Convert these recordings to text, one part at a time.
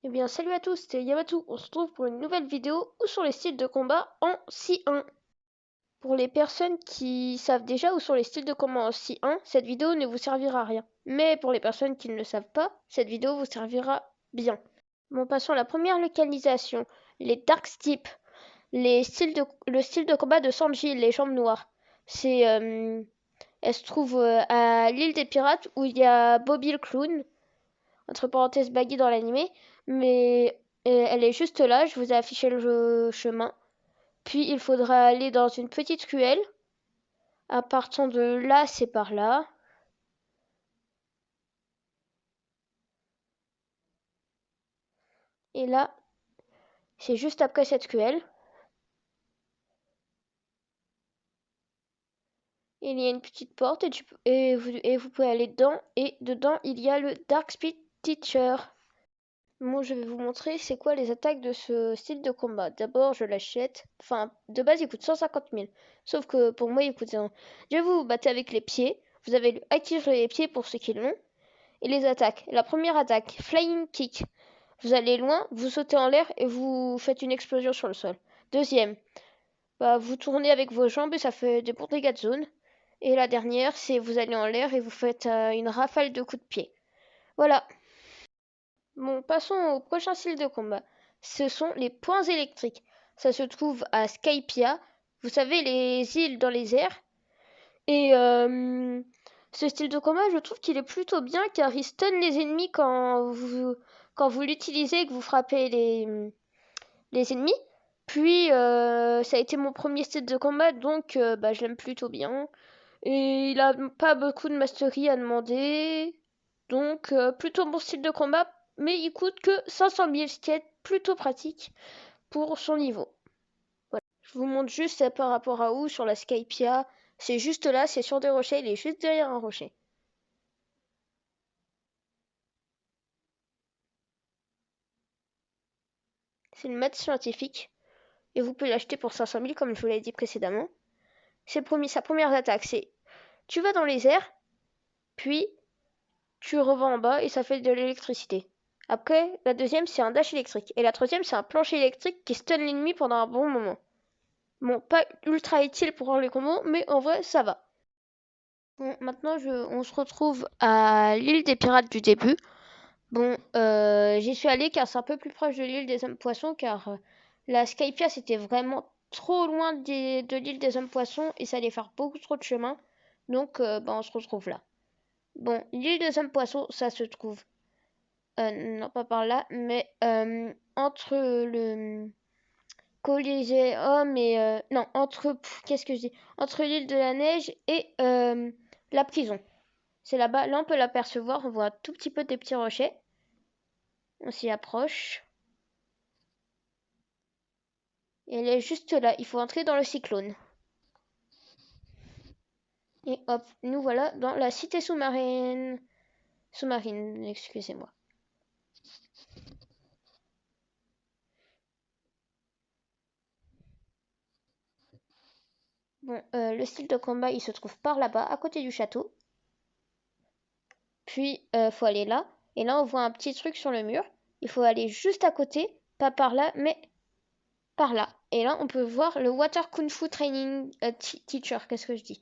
Eh bien, salut à tous, c'est Yamato. On se retrouve pour une nouvelle vidéo où sont les styles de combat en Si1. Pour les personnes qui savent déjà où sont les styles de combat en Si1, cette vidéo ne vous servira à rien. Mais pour les personnes qui ne le savent pas, cette vidéo vous servira bien. Bon, passons à la première localisation. Les Dark Steep. Le style de combat de Sanji, les jambes noires. Elle se trouve à l'île des pirates où il y a Bobby le clown, entre parenthèses Baggy dans l'animé, mais elle est juste là, je vous ai affiché le chemin. Puis il faudra aller dans une petite ruelle. À partir de là, c'est par là. Et là, c'est juste après cette ruelle. Il y a une petite porte et vous pouvez aller dedans. Et dedans, il y a le Dark Speed Teacher. Moi, je vais vous montrer c'est quoi les attaques de ce style de combat. D'abord, je l'achète. Enfin, de base, il coûte 150 000. Sauf que pour moi, il coûte 0. Je vais vous battre avec les pieds. Vous avez le actif les pieds pour ceux qui l'ont. Et les attaques. La première attaque, Flying Kick. Vous allez loin, vous sautez en l'air et vous faites une explosion sur le sol. Deuxième, vous tournez avec vos jambes et ça fait des bons dégâts de zone. Et la dernière, c'est vous allez en l'air et vous faites une rafale de coups de pied. Voilà. Bon, passons au prochain style de combat. Ce sont les points électriques. Ça se trouve à Skypia. Vous savez, les îles dans les airs. Et ce style de combat, je trouve qu'il est plutôt bien car il stun les ennemis quand vous l'utilisez et que vous frappez les ennemis. Puis, ça a été mon premier style de combat, donc je l'aime plutôt bien. Et il a pas beaucoup de mastery à demander. Donc, plutôt bon style de combat, mais il coûte que 500 000, ce qui est plutôt pratique pour son niveau. Voilà. Je vous montre juste par rapport à où sur la Skypia. C'est juste là, c'est sur des rochers, il est juste derrière un rocher. C'est une maths scientifique et vous pouvez l'acheter pour 500 000 comme je vous l'ai dit précédemment. Sa première attaque, c'est tu vas dans les airs, puis tu revends en bas et ça fait de l'électricité. Après, la deuxième, c'est un dash électrique. Et la troisième, c'est un plancher électrique qui stun l'ennemi pendant un bon moment. Bon, pas ultra utile pour les combos, mais en vrai, ça va. Bon, maintenant, on se retrouve à l'île des pirates du début. Bon, j'y suis allée car c'est un peu plus proche de l'île des hommes poissons, car la Skypia, c'était vraiment trop loin de l'île des hommes poissons et ça allait faire beaucoup trop de chemin. Donc, on se retrouve là. Bon, l'île des hommes poissons, ça se trouve non pas par là, mais entre le Coliseum et non entre qu'est-ce que je dis entre l'île de la neige et la prison. C'est là-bas. Là, on peut l'apercevoir. On voit un tout petit peu des petits rochers. On s'y approche. Et elle est juste là. Il faut entrer dans le cyclone. Et hop, nous voilà dans la cité sous-marine. Sous-marine, excusez-moi. Bon, le style de combat, il se trouve par là-bas, à côté du château. Puis, faut aller là. Et là, on voit un petit truc sur le mur. Il faut aller juste à côté, pas par là, mais par là. Et là, on peut voir le Water Kung Fu Training Teacher. Qu'est-ce que je dis?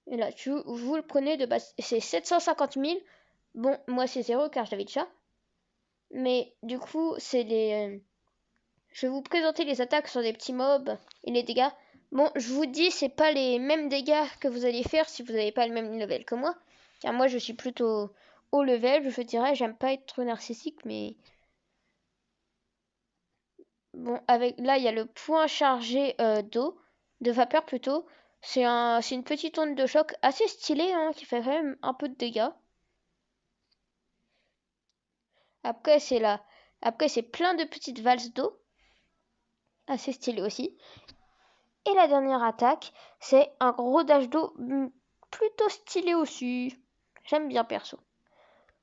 Et là, vous le prenez de base. C'est 750 000. Bon, moi, c'est 0 car je l'avais déjà. Mais du coup, c'est les. Je vais vous présenter les attaques sur des petits mobs et les dégâts. Bon, je vous dis, c'est pas les mêmes dégâts que vous allez faire si vous n'avez pas le même level que moi. Car moi, je suis plutôt haut level, je dirais. J'aime pas être trop narcissique, mais. Bon, avec là, il y a le point chargé d'eau, de vapeur plutôt. C'est une petite onde de choc assez stylée, hein, qui fait quand même un peu de dégâts. Après, c'est plein de petites valses d'eau, assez stylé aussi. Et la dernière attaque, c'est un gros dash d'eau plutôt stylé aussi. J'aime bien perso.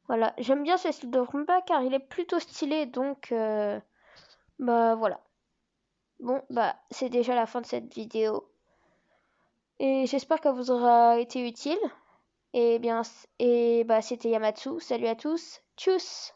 Voilà, j'aime bien ce style de combat car il est plutôt stylé, donc voilà. Bon, c'est déjà la fin de cette vidéo. Et j'espère qu'elle vous aura été utile. Et bien, c'était Yamatsu. Salut à tous. Tchuss!